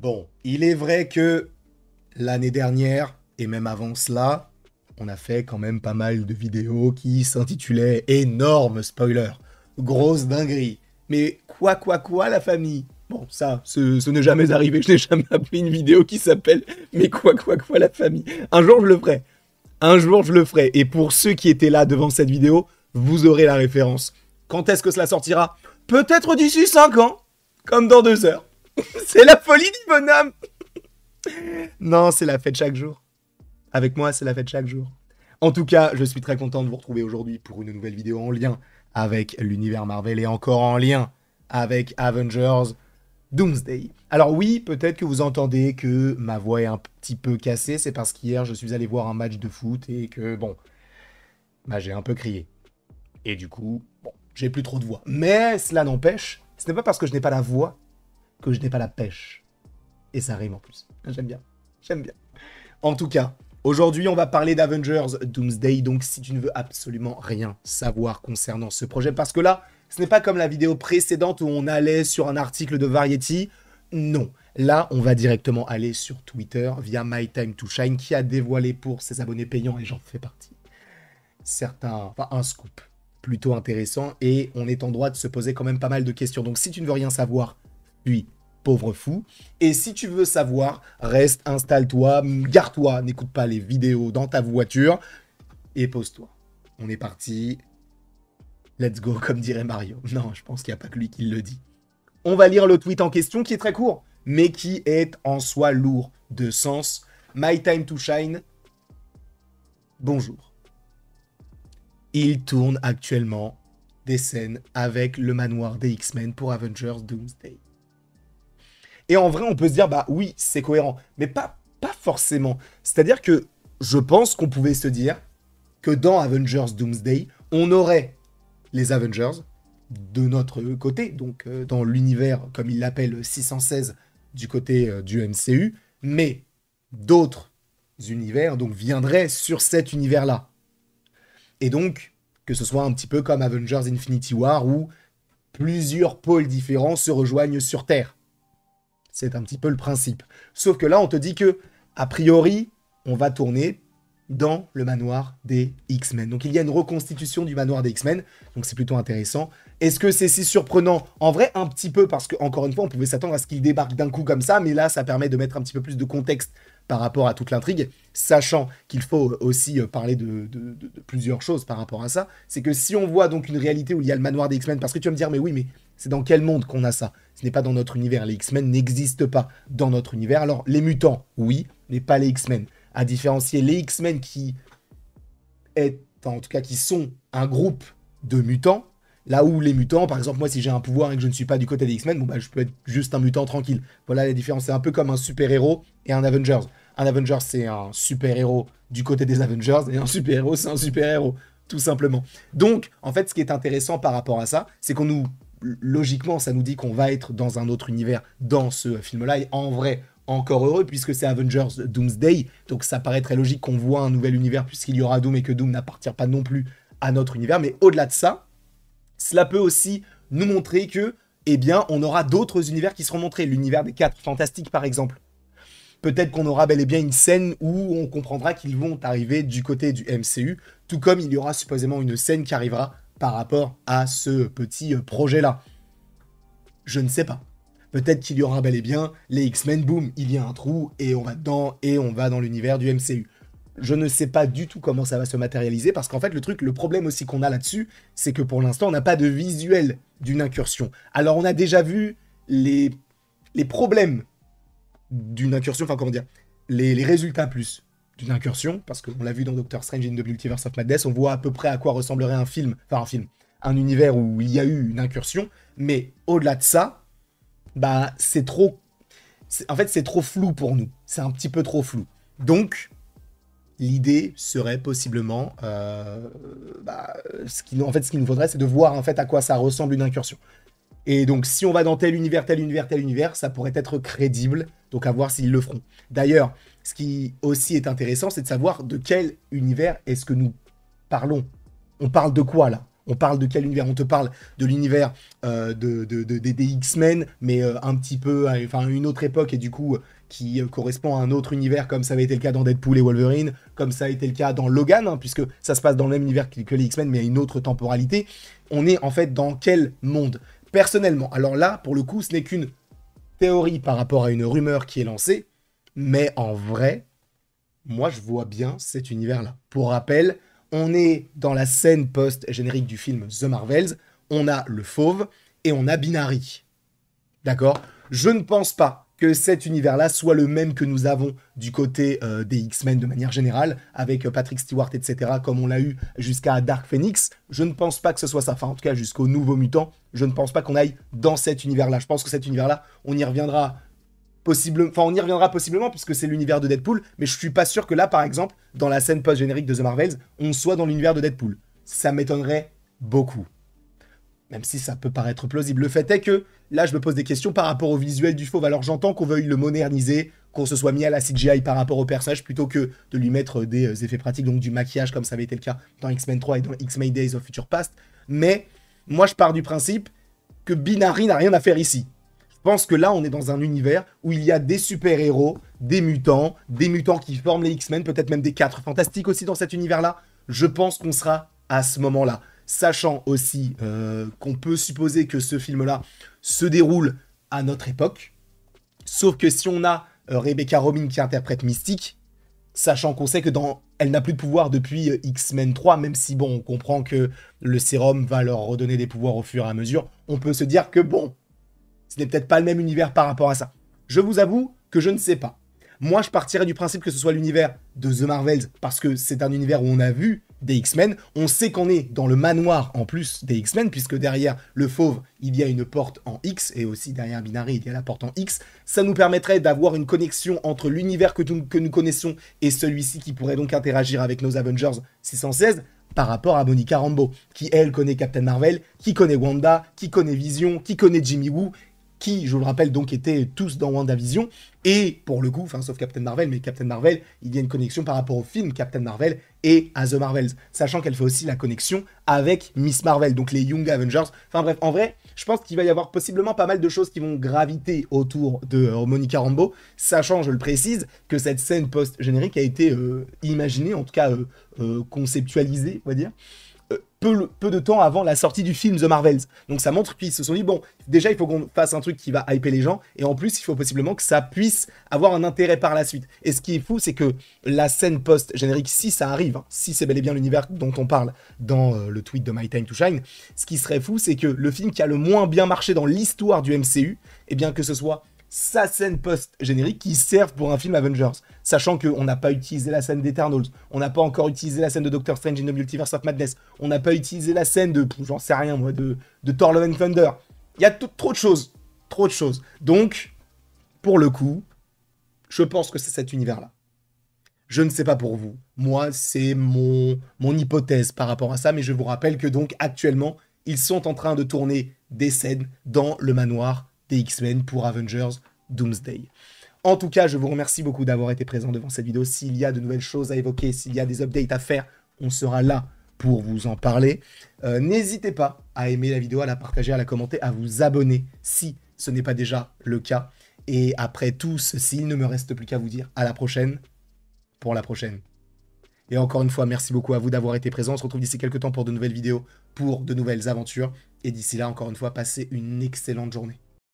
Bon, il est vrai que l'année dernière, et même avant cela, on a fait quand même pas mal de vidéos qui s'intitulaient énorme spoiler, grosse dinguerie. Mais quoi, la famille? Bon, ça, ce n'est jamais arrivé. Je n'ai jamais appelé une vidéo qui s'appelle Mais quoi, la famille. Un jour, je le ferai. Un jour, je le ferai. Et pour ceux qui étaient là devant cette vidéo, vous aurez la référence. Quand est-ce que cela sortira? Peut-être d'ici 5 ans, comme dans 2 heures. C'est la folie du bonhomme. Non, c'est la fête chaque jour. Avec moi, c'est la fête chaque jour. En tout cas, je suis très content de vous retrouver aujourd'hui pour une nouvelle vidéo en lien avec l'univers Marvel et encore en lien avec Avengers Doomsday. Alors oui, peut-être que vous entendez que ma voix est un petit peu cassée, c'est parce qu'hier, je suis allé voir un match de foot et que, bon, bah, j'ai un peu crié. Et du coup, bon, j'ai plus trop de voix. Mais cela n'empêche, ce n'est pas parce que je n'ai pas la voix que je n'ai pas la pêche. Et ça rime en plus. J'aime bien. J'aime bien. En tout cas, aujourd'hui, on va parler d'Avengers Doomsday. Donc, si tu ne veux absolument rien savoir concernant ce projet, parce que là, ce n'est pas comme la vidéo précédente où on allait sur un article de Variety. Non. Là, on va directement aller sur Twitter via My Time to Shine qui a dévoilé pour ses abonnés payants, et j'en fais partie, un scoop plutôt intéressant. Et on est en droit de se poser quand même pas mal de questions. Donc, si tu ne veux rien savoir, puis pauvre fou. Et si tu veux savoir, reste, installe-toi, gare-toi, n'écoute pas les vidéos dans ta voiture et pose-toi. On est parti. Let's go, comme dirait Mario. Non, je pense qu'il n'y a pas que lui qui le dit. On va lire le tweet en question qui est très court, mais qui est en soi lourd de sens. My Time to Shine. Bonjour. Il tourne actuellement des scènes avec le manoir des X-Men pour Avengers Doomsday. Et en vrai, on peut se dire, bah oui, c'est cohérent. Mais pas forcément. C'est-à-dire que je pense qu'on pouvait se dire que dans Avengers Doomsday, on aurait les Avengers de notre côté, donc dans l'univers, comme il l'appelle, 616 du côté du MCU, mais d'autres univers donc viendraient sur cet univers-là. Et donc, que ce soit un petit peu comme Avengers Infinity War, où plusieurs pôles différents se rejoignent sur Terre. C'est un petit peu le principe. Sauf que là, on te dit que, a priori, on va tourner dans le manoir des X-Men. Donc, il y a une reconstitution du manoir des X-Men. Donc, c'est plutôt intéressant. Est-ce que c'est si surprenant? En vrai, un petit peu, parce que encore une fois, on pouvait s'attendre à ce qu'il débarque d'un coup comme ça. Mais là, ça permet de mettre un petit peu plus de contexte par rapport à toute l'intrigue, sachant qu'il faut aussi parler de plusieurs choses par rapport à ça. C'est que si on voit donc une réalité où il y a le manoir des X-Men, parce que tu vas me dire, mais oui, mais c'est dans quel monde qu'on a ça? Ce n'est pas dans notre univers. Les X-Men n'existent pas dans notre univers. Alors, les mutants, oui, mais pas les X-Men. À différencier les X-Men qui sont un groupe de mutants, là où les mutants, par exemple, moi, si j'ai un pouvoir et que je ne suis pas du côté des X-Men, bon, bah, je peux être juste un mutant tranquille. Voilà la différence. C'est un peu comme un super-héros et un Avengers. Un Avengers, c'est un super-héros du côté des Avengers, et un super-héros, c'est un super-héros, tout simplement. Donc, en fait, ce qui est intéressant par rapport à ça, c'est qu'on nous... Logiquement, ça nous dit qu'on va être dans un autre univers dans ce film-là. Et en vrai, encore heureux, puisque c'est Avengers Doomsday. Donc ça paraît très logique qu'on voit un nouvel univers, puisqu'il y aura Doom et que Doom n'appartient pas non plus à notre univers. Mais au-delà de ça, cela peut aussi nous montrer que, eh bien, on aura d'autres univers qui seront montrés. L'univers des 4 Fantastiques, par exemple. Peut-être qu'on aura bel et bien une scène où on comprendra qu'ils vont arriver du côté du MCU, tout comme il y aura supposément une scène qui arrivera par rapport à ce petit projet-là. Je ne sais pas. Peut-être qu'il y aura bel et bien les X-Men, boum, il y a un trou, et on va dedans, et on va dans l'univers du MCU. Je ne sais pas du tout comment ça va se matérialiser, parce qu'en fait, le problème aussi qu'on a là-dessus, c'est que pour l'instant, on n'a pas de visuel d'une incursion. Alors, on a déjà vu les problèmes d'une incursion, enfin, comment dire, les résultats plus d'une incursion, parce qu'on l'a vu dans Doctor Strange in the Multiverse of Madness, on voit à peu près à quoi ressemblerait un univers où il y a eu une incursion, mais au-delà de ça, bah c'est trop flou pour nous, c'est un petit peu trop flou. Donc, l'idée serait possiblement, ce qu'il nous faudrait, c'est de voir en fait à quoi ça ressemble une incursion. Et donc, si on va dans tel univers, ça pourrait être crédible. Donc, à voir s'ils le feront. D'ailleurs, ce qui aussi est intéressant, c'est de savoir de quel univers est-ce que nous parlons. On parle de quoi, là? On parle de quel univers? On te parle de l'univers des X-Men, mais un petit peu, enfin une autre époque, et du coup, qui correspond à un autre univers, comme ça avait été le cas dans Deadpool et Wolverine, comme ça a été le cas dans Logan, hein, puisque ça se passe dans le même univers que les X-Men, mais à une autre temporalité. On est en fait dans quel monde? Personnellement, alors là, pour le coup, ce n'est qu'une théorie par rapport à une rumeur qui est lancée, mais en vrai, moi je vois bien cet univers-là. Pour rappel, on est dans la scène post-générique du film The Marvels, on a le Fauve et on a Binary. D'accord? Je ne pense pas que cet univers-là soit le même que nous avons du côté des X-Men de manière générale, avec Patrick Stewart, etc., comme on l'a eu jusqu'à Dark Phoenix. Je ne pense pas que ce soit ça, enfin en tout cas jusqu'au Nouveau Mutant, je ne pense pas qu'on aille dans cet univers-là. Je pense que cet univers-là, on y reviendra possiblement puisque c'est l'univers de Deadpool, mais je suis pas sûr que là, par exemple, dans la scène post-générique de The Marvels, on soit dans l'univers de Deadpool. Ça m'étonnerait beaucoup. Même si ça peut paraître plausible. Le fait est que, là, je me pose des questions par rapport au visuel du Fauve. Alors j'entends qu'on veuille le moderniser, qu'on se soit mis à la CGI par rapport au personnage, plutôt que de lui mettre des effets pratiques, donc du maquillage, comme ça avait été le cas dans X-Men 3 et dans X-Men Days of Future Past. Mais, moi, je pars du principe que Binary n'a rien à faire ici. Je pense que là, on est dans un univers où il y a des super-héros, des mutants qui forment les X-Men, peut-être même des 4 fantastiques aussi dans cet univers-là. Je pense qu'on sera à ce moment-là. Sachant aussi qu'on peut supposer que ce film-là se déroule à notre époque. Sauf que si on a Rebecca Romijn qui interprète Mystique, sachant qu'on sait que elle n'a plus de pouvoir depuis X-Men 3, même si bon, on comprend que le sérum va leur redonner des pouvoirs au fur et à mesure, on peut se dire que bon, ce n'est peut-être pas le même univers par rapport à ça. Je vous avoue que je ne sais pas. Moi, je partirais du principe que ce soit l'univers de The Marvels, parce que c'est un univers où on a vu des X-Men. On sait qu'on est dans le manoir en plus des X-Men, puisque derrière le Fauve, il y a une porte en X, et aussi derrière Binary, il y a la porte en X. Ça nous permettrait d'avoir une connexion entre l'univers que nous connaissons et celui-ci qui pourrait donc interagir avec nos Avengers 616 par rapport à Monica Rambeau, qui elle connaît Captain Marvel, qui connaît Wanda, qui connaît Vision, qui connaît Jimmy Woo, qui, je vous le rappelle, donc étaient tous dans WandaVision, et pour le coup, enfin sauf Captain Marvel, mais Captain Marvel, il y a une connexion par rapport au film Captain Marvel et à The Marvels, sachant qu'elle fait aussi la connexion avec Miss Marvel, donc les Young Avengers. Enfin bref, en vrai, je pense qu'il va y avoir possiblement pas mal de choses qui vont graviter autour de Monica Rambeau, sachant, je le précise, que cette scène post-générique a été imaginée, en tout cas conceptualisée, on va dire, peu de temps avant la sortie du film The Marvels. Donc ça montre qu'ils se sont dit, bon, déjà il faut qu'on fasse un truc qui va hyper les gens, et en plus il faut possiblement que ça puisse avoir un intérêt par la suite. Et ce qui est fou, c'est que la scène post-générique, si ça arrive, hein, si c'est bel et bien l'univers dont on parle dans le tweet de My Time to Shine, ce qui serait fou, c'est que le film qui a le moins bien marché dans l'histoire du MCU, eh bien que ce soit sa scène post-générique qui serve pour un film Avengers. Sachant qu'on n'a pas utilisé la scène d'Eternals, on n'a pas encore utilisé la scène de Doctor Strange in the Multiverse of Madness, on n'a pas utilisé la scène de, j'en sais rien moi, de Thor Love and Thunder. Il y a trop de choses. Trop de choses. Donc, pour le coup, je pense que c'est cet univers-là. Je ne sais pas pour vous. Moi, c'est mon hypothèse par rapport à ça, mais je vous rappelle que donc, actuellement, ils sont en train de tourner des scènes dans le manoir des X-Men pour Avengers Doomsday. En tout cas, je vous remercie beaucoup d'avoir été présent devant cette vidéo. S'il y a de nouvelles choses à évoquer, s'il y a des updates à faire, on sera là pour vous en parler. N'hésitez pas à aimer la vidéo, à la partager, à la commenter, à vous abonner si ce n'est pas déjà le cas. Et après tout ceci, il ne me reste plus qu'à vous dire à la prochaine pour la prochaine. Et encore une fois, merci beaucoup à vous d'avoir été présent. On se retrouve d'ici quelques temps pour de nouvelles vidéos, pour de nouvelles aventures. Et d'ici là, encore une fois, passez une excellente journée.